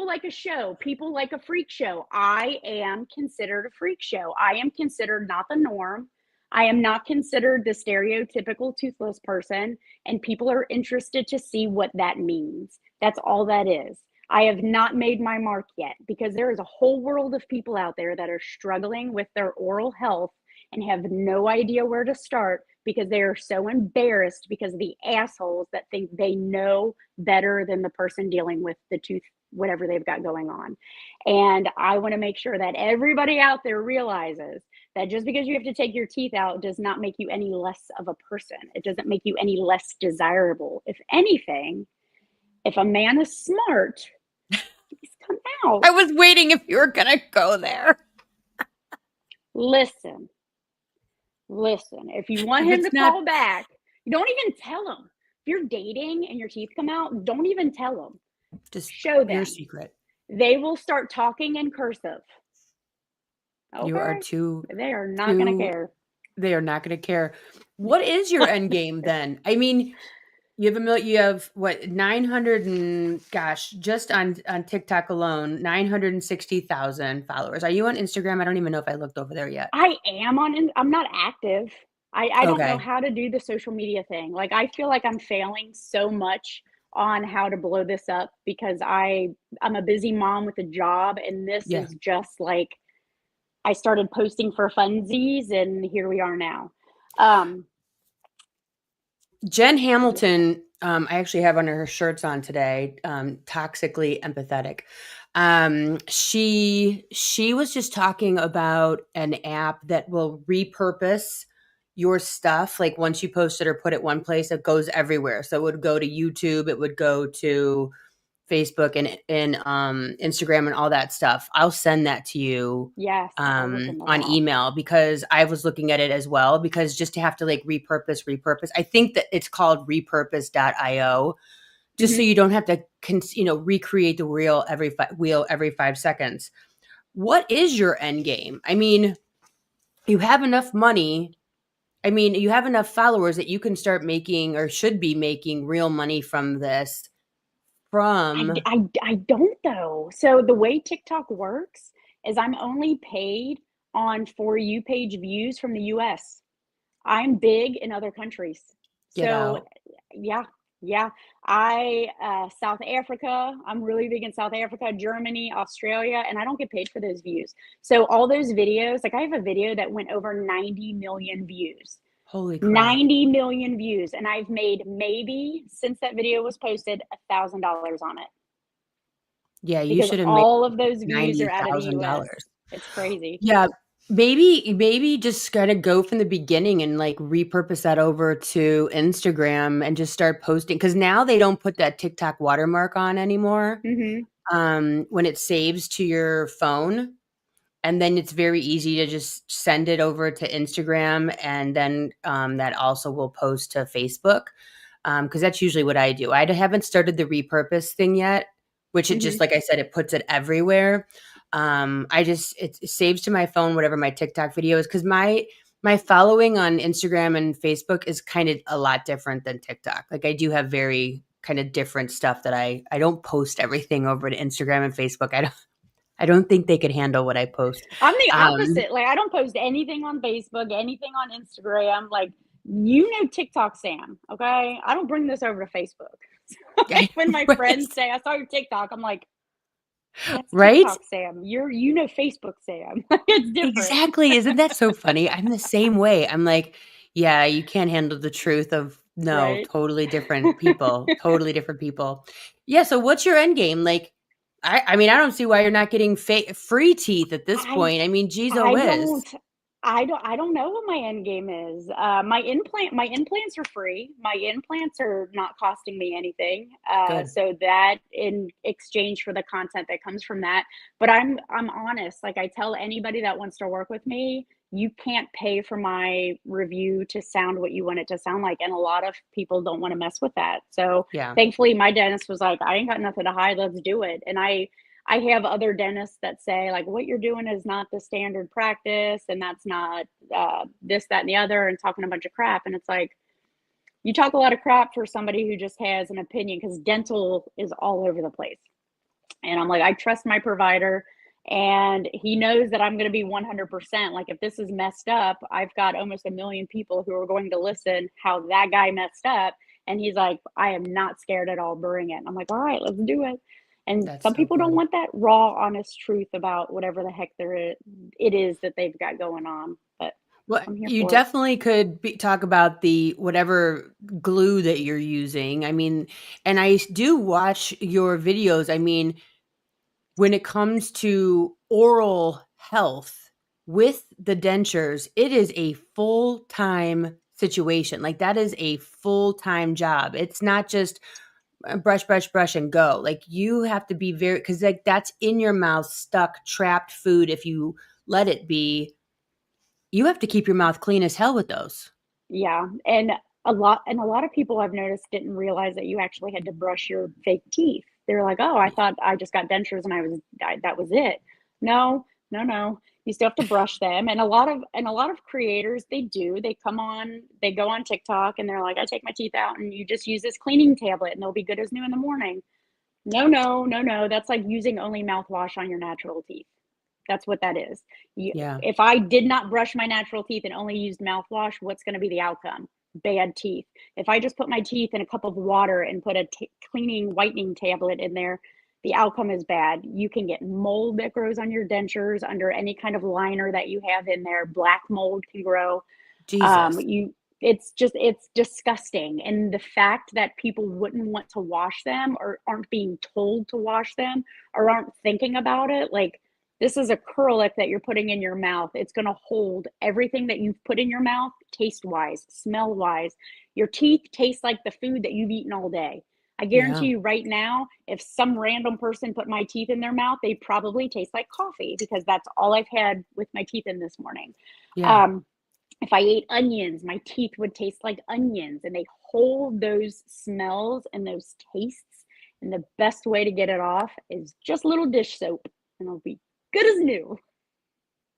like a show. People like a freak show. I am considered a freak show. I am considered not the norm. I am not considered the stereotypical toothless person, and people are interested to see what that means. That's all that is. I have not made my mark yet, because there is a whole world of people out there that are struggling with their oral health and have no idea where to start, because they are so embarrassed because of the assholes that think they know better than the person dealing with the tooth, whatever they've got going on. And I want to make sure that everybody out there realizes that just because you have to take your teeth out does not make you any less of a person. It doesn't make you any less desirable. If anything, if a man is smart, he's come out. I was waiting if you were going to go there. Listen, if you want him to call back, don't even tell him. If you're dating and your teeth come out, don't even tell them. Just show them your secret. They will start talking in cursive. Okay? You are too. They are not going to care. They are not going to care. What is your end game then? I mean, you have what, 900 and just on TikTok alone, 960,000 followers. Are you on Instagram? I don't even know if I looked over there yet. I am I'm not active. I don't know how to do the social media thing. Like, I feel like I'm failing so much on how to blow this up, because I'm a busy mom with a job, and this is just like, I started posting for funsies, and here we are now. Jen Hamilton, I actually have under her shirts on today, toxically empathetic. She was just talking about an app that will repurpose your stuff, like once you post it or put it one place, it goes everywhere. So it would go to YouTube, it would go to Facebook and Instagram and all that stuff. I'll send that to you Yes, I'll look into on that. email because I was looking at it as well because just to have to like repurpose. I think that it's called repurpose.io just so Mhm. you don't have to recreate the wheel every 5 seconds. What is your end game? I mean, you have enough money. I mean, you have enough followers that you can start making or should be making real money from this from I don't though. So the way TikTok works is I'm only paid on For You page views from the US. I'm big in other countries. Get So Out. yeah, yeah. South Africa, I'm really big in South Africa, Germany, Australia, and I don't get paid for those views. So all those videos, like I have a video that went over 90 million views. Holy crap. 90 million views, and I've made maybe since that video was posted $1,000 on it Yeah, you because should have made all of those views are out of the US. $90,000. It's crazy. Yeah, maybe just gotta go from the beginning and, like, repurpose that over to Instagram and just start posting because now they don't put that TikTok watermark on anymore, Mhm. when it saves to your phone, and then it's very easy to just send it over to Instagram, and then, that also will post to Facebook, because that's usually what I do. I haven't started the repurpose thing yet, which it just Mhm. like I said, it puts it everywhere. It saves to my phone whatever my TikTok video is because my following on Instagram and Facebook is kind of a lot different than TikTok. Like I do have very kind of different stuff that I don't post everything over to Instagram and Facebook. I don't think they could handle what I post. I'm the Um, opposite. Like I don't post anything on Facebook, anything on Instagram. Like you know TikTok Sam, okay? I don't bring this over to Facebook. Like when my right? friends say I saw your TikTok, I'm like, that's Right? TikTok Sam. You know Facebook Sam. It's different. Exactly, isn't that so funny? I'm the same way. I'm like, yeah, you can't handle the truth of no, Right. totally different people. Yeah, so what's your end game? Like, I mean, I don't see why you're not getting free teeth at this I point. I mean, geez, I whiz. don't I don't know what my end game is. My implants are free. My implants are not costing me anything. Good. So that in exchange for the content that comes from that. But I'm honest. Like I tell anybody that wants to work with me, you can't pay for my review to sound what you want it to sound like. And a lot of people don't want to mess with that. So Yeah. thankfully my dentist was like, I ain't got nothing to hide, let's do it. And I have other dentists that say like what you're doing is not the standard practice and that's not this, that, and the other, and talking a bunch of crap. And it's like you talk a lot of crap for somebody who just has an opinion because dental is all over the place. And I'm like, I trust my provider and he knows that I'm going to be 100%. Like if this is messed up, I've got almost 1 million people who are going to listen how that guy messed up. And he's like, I am not scared at all. Bring it. I'm like, all right, let's do it. And That's some so people don't good. want that raw, honest truth about whatever the heck it is that they've got going on. But Well, I'm here you for it. definitely could talk about the whatever glue that you're using. I mean, and I do watch your videos. I mean, when it comes to oral health with the dentures, it is a full-time situation. Like that is a full-time job. It's not just brush, brush, brush and go. Like you have to be very, because like that's in your mouth, stuck, trapped food. If you let it be, you have to keep your mouth clean as hell with those. Yeah, and a lot of people I've noticed didn't realize that you actually had to brush your fake teeth. They were like, "Oh, I thought I just got dentures and that was it." No, no, no. You still have to brush them. And a lot of creators, they do. They go on TikTok and they're like, "I take my teeth out and you just use this cleaning tablet and they'll be good as new in the morning." No, no, no, no. That's like using only mouthwash on your natural teeth. That's what that is. You, Yeah. if I did not brush my natural teeth and only used mouthwash, what's going to be the outcome? Bad teeth. If I just put my teeth in a cup of water and put a cleaning whitening tablet in there, the outcome is bad. You can get mold that grows on your dentures under any kind of liner that you have in there. Black mold can grow. Jesus. You it's disgusting. And the fact that people wouldn't want to wash them or aren't being told to wash them or aren't thinking about it, like This is acrylic that you're putting in your mouth. It's going to hold everything that you've put in your mouth, taste wise, smell wise. Your teeth taste like the food that you've eaten all day. I guarantee Yeah. you right now, if some random person put my teeth in their mouth, they probably taste like coffee, because that's all I've had with my teeth in this morning. Yeah. If I ate onions, my teeth would taste like onions, and they hold those smells and those tastes. And the best way to get it off is just a little dish soap, and it'll be good as new.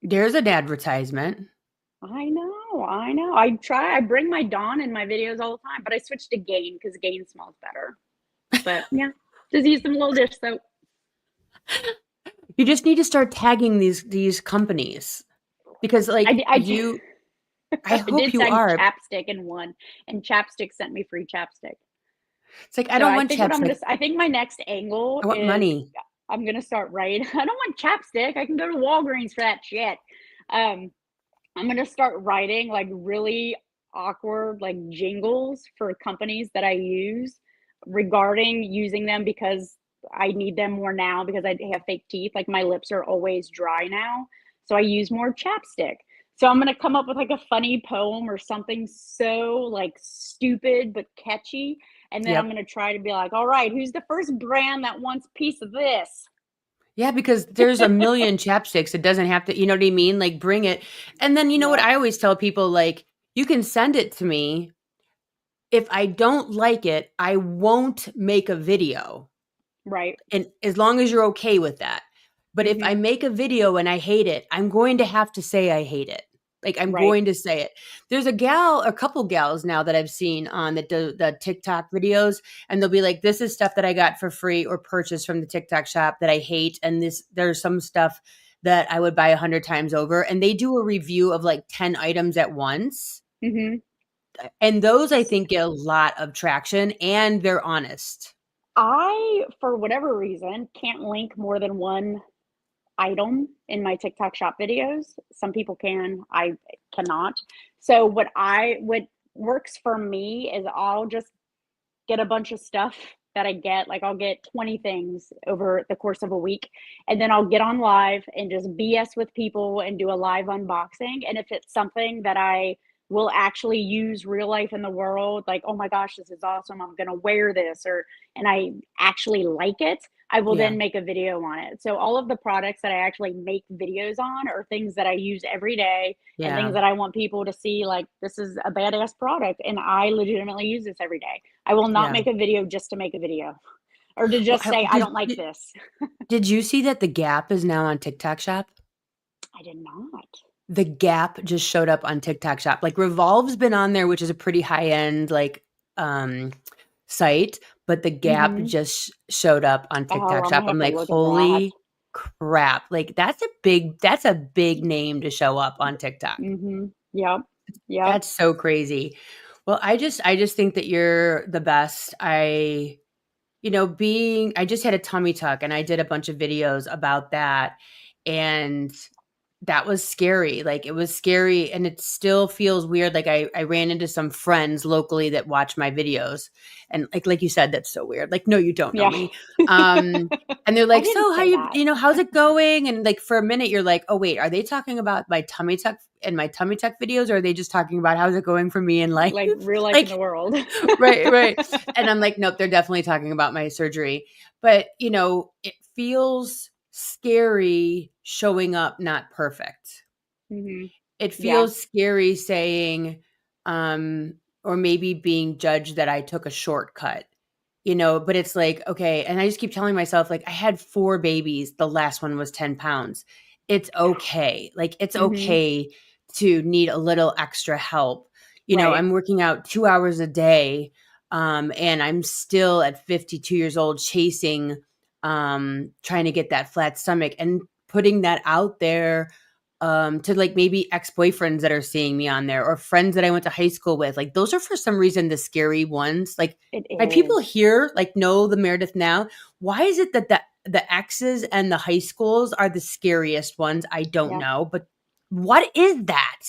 There's an advertisement. I know, I know. I bring my Dawn in my videos all the time, but I switched to Gain because Gain smells better. But yeah, just use some little dish soap. You just need to start tagging these companies, because like you, I I hope did you tag are. Chapstick in one, and Chapstick sent me free chapstick. It's like, I So don't I want think what I'm chapstick. gonna, I think my next angle I want is money. I'm gonna start writing. I don't want chapstick. I can go to Walgreens for that shit. Um, I'm gonna start writing like really awkward like jingles for companies that I use regarding using them, because I need them more now because I have fake teeth. Like my lips are always dry now, so I use more chapstick. So I'm gonna come up with like a funny poem or something so like stupid but catchy, and then I'm Yep. gonna try to be like, all right, who's the first brand that wants a piece of this? Yeah, because there's a million chapsticks. It doesn't have to, you know what I mean? Like, bring it. And then, you know what Yep. I always tell people, like, you can send it to me. If I don't like it, I won't make a video. Right. And as long as you're okay with that. But if I Mm-hmm. make a video and I hate it, I'm going to have to say I hate it. Like, I'm Right. going to say it. There's a couple gals now that I've seen on the TikTok videos, and they'll be like, this is stuff that I got for free or purchased from the TikTok shop that I hate. And there's some stuff that I would buy 100 times over. And they do a review of like 10 items at once. Mm-hmm. And those, I think, get a lot of traction, and they're honest. I, for whatever reason, can't link more than one item in my TikTok shop videos. Some people can, I cannot. So what works for me is I'll just get a bunch of stuff that I get. Like I'll get 20 things over the course of a week, and then I'll get on live and just BS with people and do a live unboxing. And if it's something that I will actually use real life in the world, like, oh my gosh, this is awesome, I'm gonna wear this, or and I actually like it, I will Yeah. then make a video on it. So all of the products that I actually make videos on are things that I use every day, and things Yeah. that I want people to see, like, this is a badass product and I legitimately use this every day. I will not Yeah. make a video just to make a video, or to Well, just say I don't like this. did you see that the Gap is now on TikTok Shop? I did not. The Gap just showed up on TikTok Shop. Like, Revolve's been on there, which is a pretty high-end, like, um, site, but the Gap Mm-hmm. just showed up on Oh, TikTok I'm Shop. gonna I'm have to like, look at that. "Holy crap." Like, that's a big name to show up on TikTok. Mm-hmm. Yep. Yep. That's so crazy. Well, I just think that you're the best. I just had a tummy tuck, and I did a bunch of videos about that, and that was scary. Like, it was scary, and it still feels weird. Like, I ran into some friends locally that watch my videos, and like you said, that's so weird. Like, no, you don't know Yeah. me. And they're I like, didn't "So how say that. how's it going?" And like for a minute, you're like, "Oh wait, are they talking about my tummy tuck and my tummy tuck videos, or are they just talking about how's it going for me in life?" Like real life in the Like, world. right, right. And I'm like, nope, they're definitely talking about my surgery. But, it feels scary showing up not perfect. Mm-hmm. It Yeah. feels scary saying, or maybe being judged that I took a shortcut, but it's like, okay. And I just keep telling myself, like, I had 4 babies. The last one was 10 pounds. It's Yeah. okay. Like, it's Mm-hmm. okay to need a little extra help. Right. I'm working out 2 hours a day. And I'm still at 52 years old chasing, trying to get that flat stomach and putting that out there, to like maybe ex-boyfriends that are seeing me on there, or friends that I went to high school with. Like, those are for some reason the scary ones. Like, It if people is. here like know the Meredith now, why is it that the exes and the high schools are the scariest ones? I don't Yeah. know, but what is that?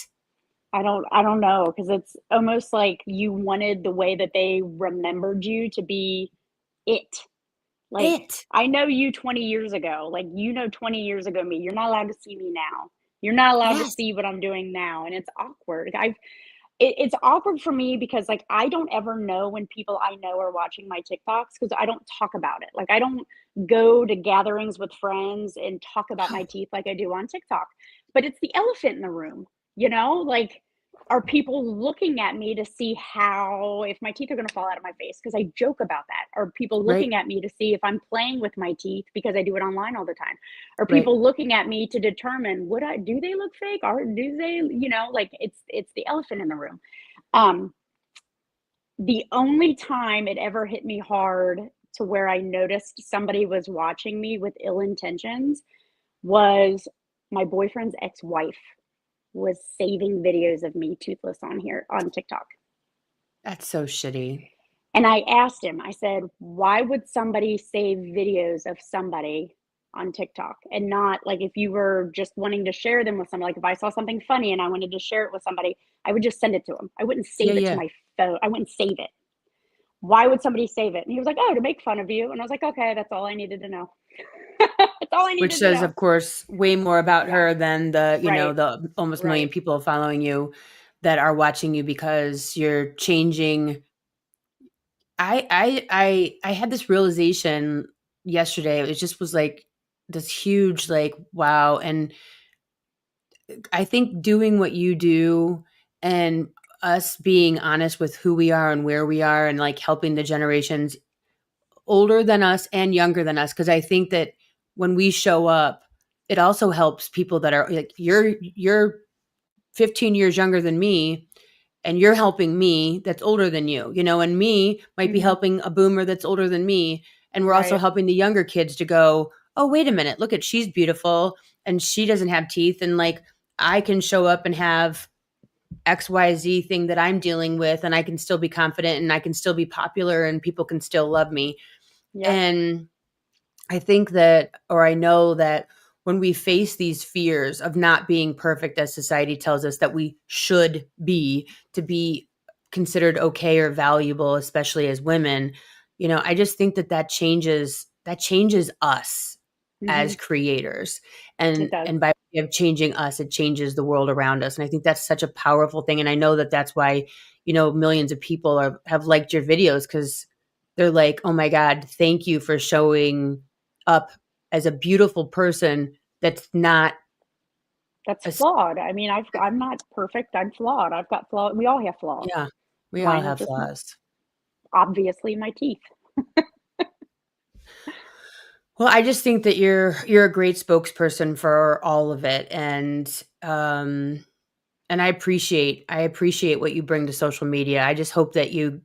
I don't know, because it's almost like you wanted the way that they remembered you to be it. Like, I know you 20 years ago. Like, 20 years ago me. You're not allowed to see me now. You're not allowed to Yes. see what I'm doing now. And it's awkward. It's awkward for me because, like, I don't ever know when people I know are watching my TikToks because I don't talk about it. Like, I don't go to gatherings with friends and talk about my teeth like I do on TikTok. But it's the elephant in the room, Like, are people looking at me to see if my teeth are going to fall out of my face? Because I joke about that. Are people Right. looking at me to see if I'm playing with my teeth because I do it online all the time? Are Right. people looking at me to determine do they look fake or do they, like it's the elephant in the room. Um, the only time it ever hit me hard to where I noticed somebody was watching me with ill intentions was my boyfriend's ex-wife was saving videos of me toothless on TikTok. That's so shitty. And I asked him, I said, why would somebody save videos of somebody on TikTok and not like if you were just wanting to share them with somebody, like if I saw something funny and I wanted to share it with somebody, I would just send it to them. I wouldn't Yeah, save it to yeah. my phone. I wouldn't save it. Why would somebody save it? And he was like, oh, to make fun of you. And I was like, okay, that's all I needed to know. That's all I Which needed to says, know. of course, way more about Yeah. her than Right. the almost million Right. people following you that are watching you because you're changing. I had this realization yesterday. It just was like this huge, like, wow. And I think doing what you do and us being honest with who we are and where we are and like helping the generations older than us and younger than us, because I think that when we show up, it also helps people that are like you're 15 years younger than me and you're helping me that's older than you, and me might be Mm-hmm. helping a boomer that's older than me. And we're also Right. helping the younger kids to go, oh, wait a minute, look at, she's beautiful and she doesn't have teeth. And like, I can show up and have XYZ thing that I'm dealing with, and I can still be confident and I can still be popular and people can still love me. Yep. And I think that, or I know that when we face these fears of not being perfect, as society tells us that we should be to be considered okay or valuable, especially as women, I just think that changes us Mm-hmm. as creators, It and does. by way of changing us, it changes the world around us. And I think that's such a powerful thing. And I know that that's why millions of people have liked your videos, because they're like, oh my God, thank you for showing up as a beautiful person that's not That's a flawed. I mean, I'm not perfect. I'm flawed. I've got flaws. We all have flaws. yeah, we all Mine are have just flaws. obviously my teeth. Well, I just think that you're a great spokesperson for all of it, and I appreciate what you bring to social media. I just hope that you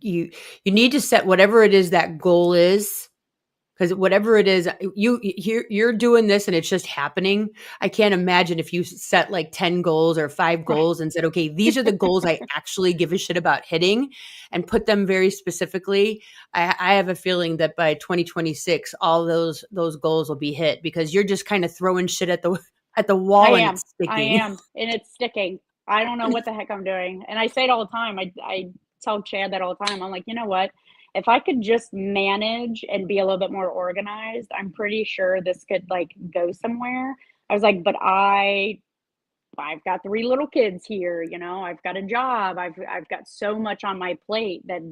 need to set whatever it is that goal is, because whatever it is, you're doing this and it's just happening. I can't imagine if you set like 10 goals or 5 Right. goals and said, okay, these are the goals I actually give a shit about hitting, and put them very specifically. I have a feeling that by 2026, all those goals will be hit, because you're just kind of throwing shit at the I wall and am. it's I sticking. am. And it's sticking. I don't know what the heck I'm doing. And I say it all the time. I tell Chad that all the time. I'm like, you know what? If I could just manage and be a little bit more organized, I'm pretty sure this could like go somewhere. I was like, but I've got 3 little kids here, I've got a job. I've got so much on my plate that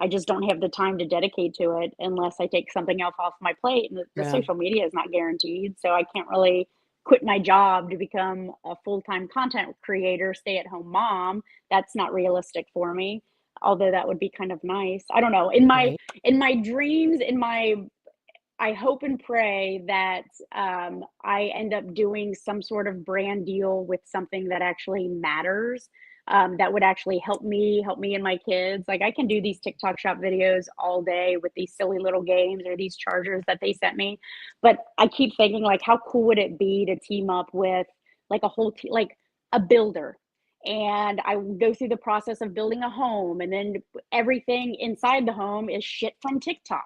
I just don't have the time to dedicate to it unless I take something else off my plate. And the Yeah, social media is not guaranteed, so I can't really quit my job to become a full-time content creator, stay-at-home mom. That's not realistic for me. Although that would be kind of nice. I don't know. right. In my dreams, I hope and pray that I end up doing some sort of brand deal with something that actually matters, that would actually help me and my kids. Like I can do these TikTok shop videos all day with these silly little games or these chargers that they sent me, but I keep thinking like, how cool would it be to team up with like like a builder? And I go through the process of building a home, and then everything inside the home is shit from TikTok,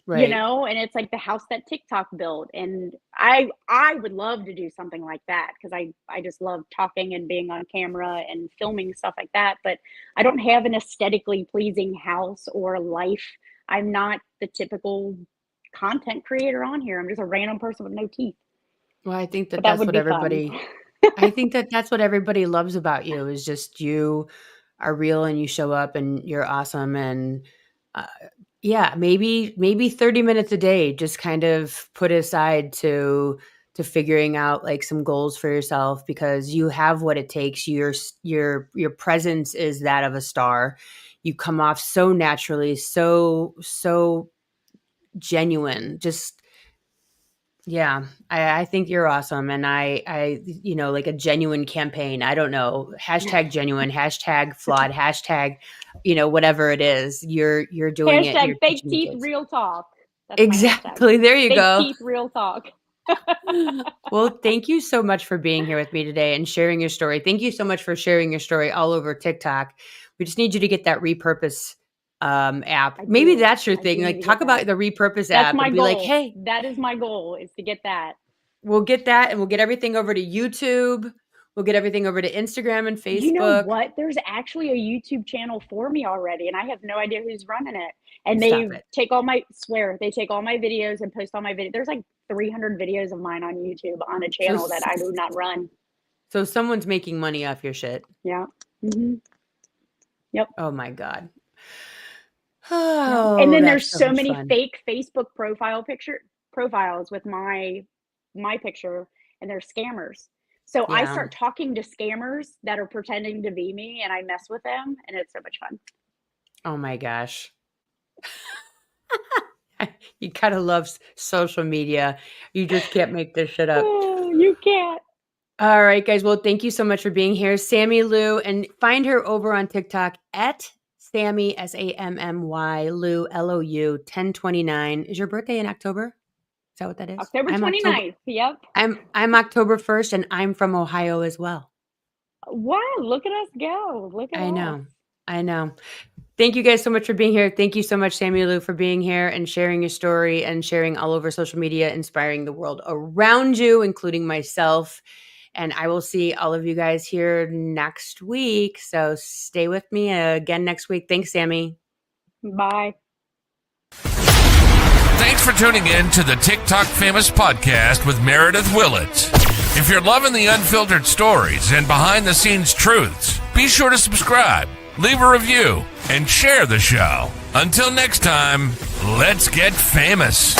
Right. and it's like the house that TikTok built. And I would love to do something like that because I just love talking and being on camera and filming stuff like that. But I don't have an aesthetically pleasing house or life. I'm not the typical content creator on here. I'm just a random person with no teeth. Well, I think But that that's would what be fun. everybody I think that's what everybody loves about you is just you are real and you show up and you're awesome and uh, yeah, maybe 30 minutes a day just kind of put aside to figuring out like some goals for yourself because you have what it takes. Your presence is that of a star. You come off so naturally, so genuine. Just yeah, I think you're awesome. And like a genuine campaign. I don't know, hashtag genuine, hashtag flawed, hashtag, whatever it is, you're doing it. Hashtag You're fake teaching the teeth, kids. real talk. That's my hashtag. Exactly. There you Fake go. teeth, real talk. Well, thank you so much for being here with me today and sharing your story. Thank you so much for sharing your story all over TikTok. We just need you to get that repurpose app. Maybe that's your I thing. do need Like to talk get about that. the repurpose That's app my and be like, goal. hey, That is my goal, is to get that. we'll get that and we'll get everything over to YouTube. We'll get everything over to Instagram and Facebook. You know what? There's actually a YouTube channel for me already, and I have no idea who's running it. And Stop they it. take all my videos and post all my videos. There's like 300 videos of mine on YouTube on a channel that I do not run. So someone's making money off your shit. Yeah. Mm-hmm. Yep. Oh my God. Oh, and then there's so many fun. fake Facebook profiles with my picture, and they're scammers. So I start talking to scammers that are pretending to be me, and I mess with them, and it's so much fun. Oh my gosh. You gotta love social media. You just can't make this shit up. Oh, you can't. All right, guys. Well, thank you so much for being here. Sammy Lou, and find her over on TikTok at Sammy, Sammy, Lou, Lou, 1029. Is your birthday in October? Is that what that is? October 29th. Yep. I'm October 1st, and I'm from Ohio as well. Wow, look at us go. Look at us. I know. Thank you guys so much for being here. Thank you so much, Sammy Lou, for being here and sharing your story and sharing all over social media, inspiring the world around you, including myself. And I will see all of you guys here next week. So stay with me again next week. Thanks, Sammy. Bye. Thanks for tuning in to the TikTok Famous Podcast with Meredith Willett. If you're loving the unfiltered stories and behind-the-scenes truths, be sure to subscribe, leave a review, and share the show. Until next time, let's get famous.